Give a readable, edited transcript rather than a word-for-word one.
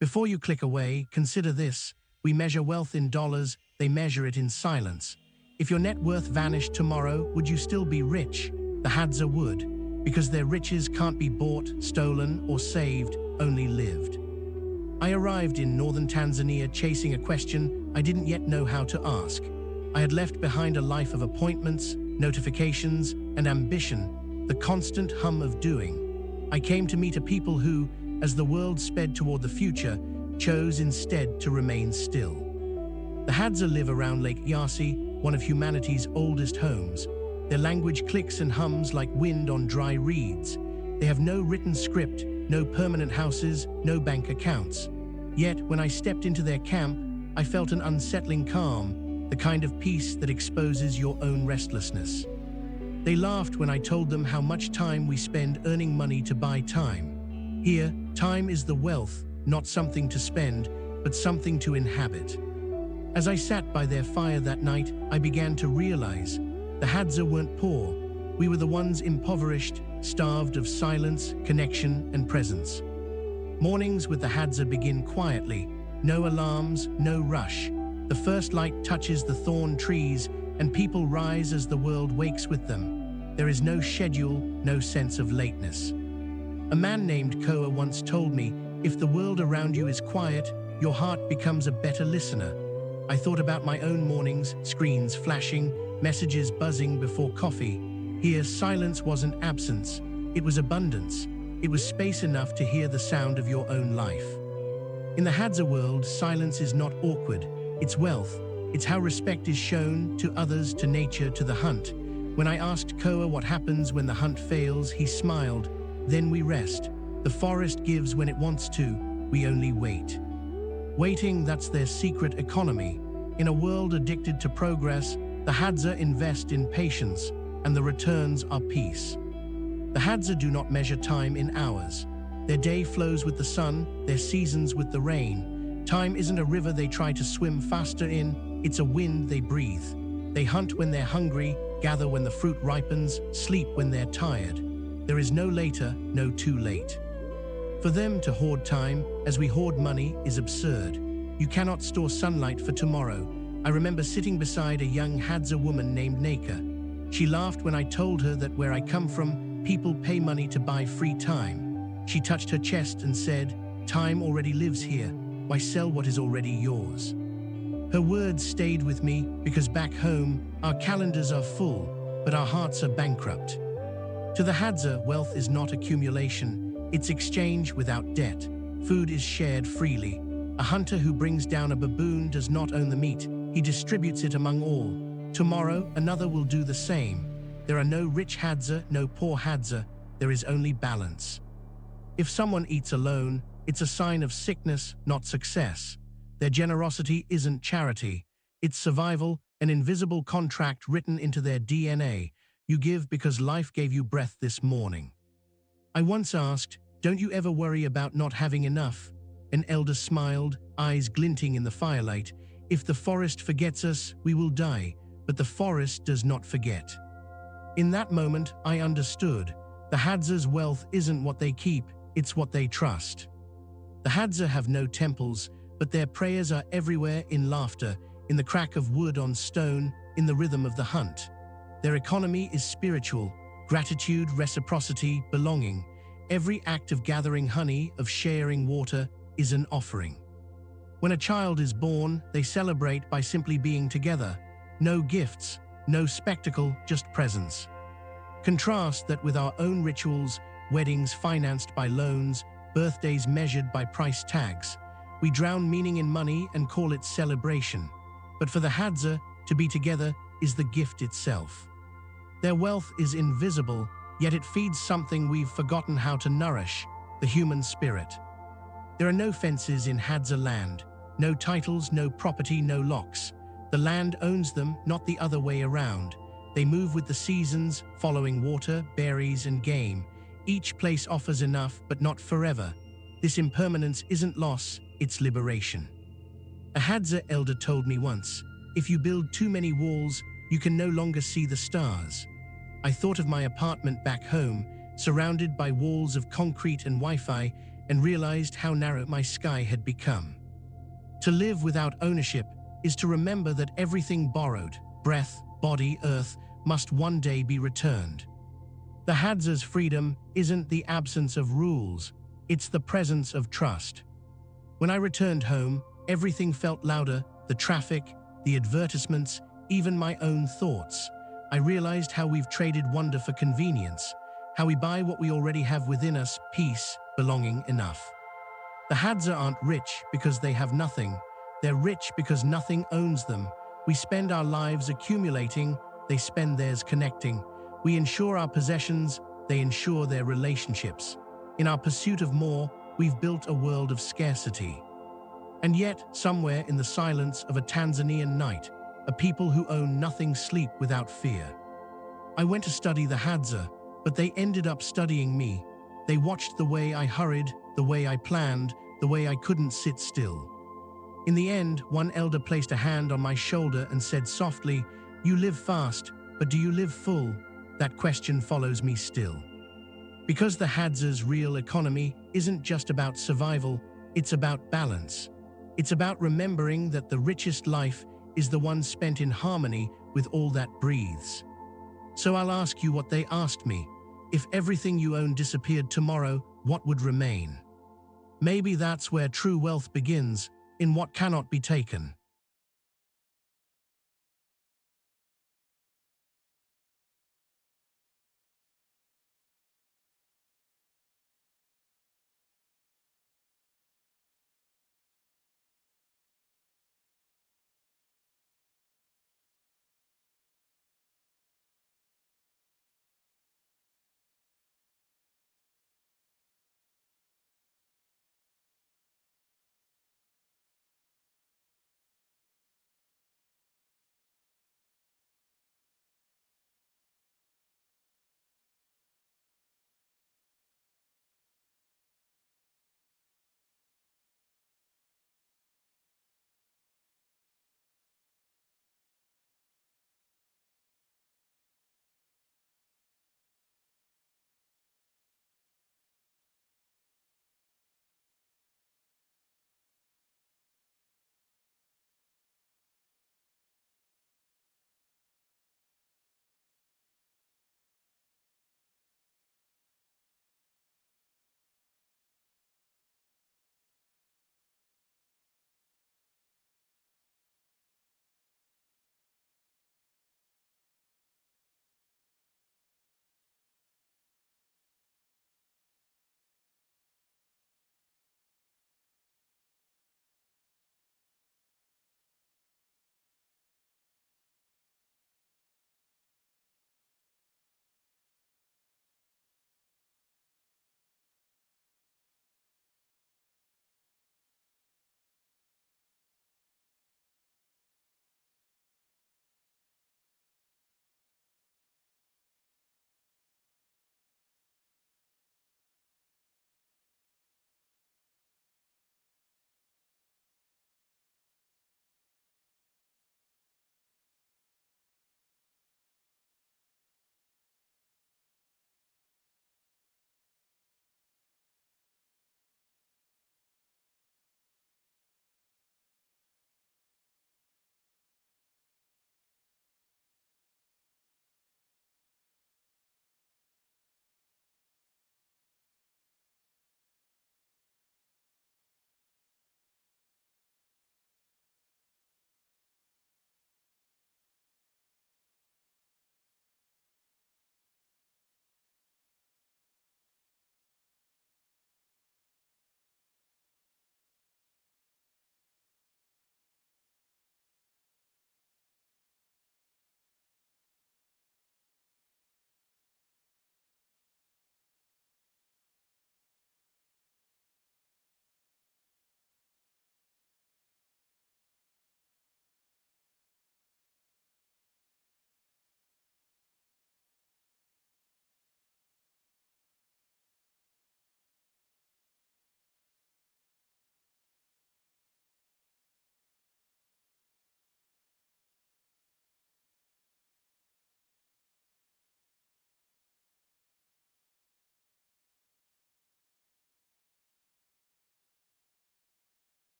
Before you click away, consider this. We measure wealth in dollars, they measure it in silence. If your net worth vanished tomorrow, would you still be rich? The Hadza would, because their riches can't be bought, stolen, or saved, only lived. I arrived in northern Tanzania chasing a question I didn't yet know how to ask. I had left behind a life of appointments, notifications, and ambition, the constant hum of doing. I came to meet a people who, as the world sped toward the future, chose instead to remain still. The Hadza live around Lake Eyasi, one of humanity's oldest homes. Their language clicks and hums like wind on dry reeds. They have no written script, no permanent houses, no bank accounts. Yet, when I stepped into their camp, I felt an unsettling calm, the kind of peace that exposes your own restlessness. They laughed when I told them how much time we spend earning money to buy time. Here, time is the wealth, not something to spend, but something to inhabit. As I sat by their fire that night, I began to realize the Hadza weren't poor. We were the ones impoverished, starved of silence, connection, and presence. Mornings with the Hadza begin quietly. No alarms, no rush. The first light touches the thorn trees, and people rise as the world wakes with them. There is no schedule, no sense of lateness. A man named Koa once told me, if the world around you is quiet, your heart becomes a better listener. I thought about my own mornings, screens flashing, messages buzzing before coffee. Here, silence wasn't absence, it was abundance. It was space enough to hear the sound of your own life. In the Hadza world, silence is not awkward, it's wealth. It's how respect is shown to others, to nature, to the hunt. When I asked Koa what happens when the hunt fails, he smiled. Then we rest. The forest gives when it wants to, we only wait. Waiting, that's their secret economy. In a world addicted to progress, the Hadza invest in patience, and the returns are peace. The Hadza do not measure time in hours. Their day flows with the sun, their seasons with the rain. Time isn't a river they try to swim faster in, it's a wind they breathe. They hunt when they're hungry, gather when the fruit ripens, sleep when they're tired. There is no later, no too late. For them to hoard time, as we hoard money, is absurd. You cannot store sunlight for tomorrow. I remember sitting beside a young Hadza woman named Naka. She laughed when I told her that where I come from, people pay money to buy free time. She touched her chest and said, "Time already lives here. Why sell what is already yours?" Her words stayed with me because back home, our calendars are full, but our hearts are bankrupt. To the Hadza, wealth is not accumulation, it's exchange without debt. Food is shared freely. A hunter who brings down a baboon does not own the meat, he distributes it among all. Tomorrow, another will do the same. There are no rich Hadza, no poor Hadza, there is only balance. If someone eats alone, it's a sign of sickness, not success. Their generosity isn't charity, it's survival, an invisible contract written into their DNA. You give because life gave you breath this morning. I once asked, "Don't you ever worry about not having enough?" An elder smiled, eyes glinting in the firelight. "If the forest forgets us, we will die, but the forest does not forget." In that moment, I understood. The Hadza's wealth isn't what they keep, it's what they trust. The Hadza have no temples, but their prayers are everywhere, in laughter, in the crack of wood on stone, in the rhythm of the hunt. Their economy is spiritual, gratitude, reciprocity, belonging. Every act of gathering honey, of sharing water, is an offering. When a child is born, they celebrate by simply being together. No gifts, no spectacle, just presence. Contrast that with our own rituals, weddings financed by loans, birthdays measured by price tags. We drown meaning in money and call it celebration. But for the Hadza, to be together is the gift itself. Their wealth is invisible, yet it feeds something we've forgotten how to nourish, the human spirit. There are no fences in Hadza land, no titles, no property, no locks. The land owns them, not the other way around. They move with the seasons, following water, berries, and game. Each place offers enough, but not forever. This impermanence isn't loss, it's liberation. A Hadza elder told me once, "If you build too many walls, you can no longer see the stars." I thought of my apartment back home, surrounded by walls of concrete and Wi-Fi, and realized how narrow my sky had become. To live without ownership is to remember that everything borrowed, breath, body, earth, must one day be returned. The Hadza's freedom isn't the absence of rules, it's the presence of trust. When I returned home, everything felt louder, the traffic, the advertisements, even my own thoughts. I realized how we've traded wonder for convenience, how we buy what we already have within us, peace, belonging, enough. The Hadza aren't rich because they have nothing. They're rich because nothing owns them. We spend our lives accumulating, they spend theirs connecting. We insure our possessions, they insure their relationships. In our pursuit of more, we've built a world of scarcity. And yet, somewhere in the silence of a Tanzanian night, a people who own nothing sleep without fear. I went to study the Hadza, but they ended up studying me. They watched the way I hurried, the way I planned, the way I couldn't sit still. In the end, one elder placed a hand on my shoulder and said softly, "You live fast, but do you live full?" That question follows me still. Because the Hadza's real economy isn't just about survival, it's about balance. It's about remembering that the richest life is the one spent in harmony with all that breathes. So I'll ask you what they asked me. If everything you own disappeared tomorrow, what would remain? Maybe that's where true wealth begins, in what cannot be taken.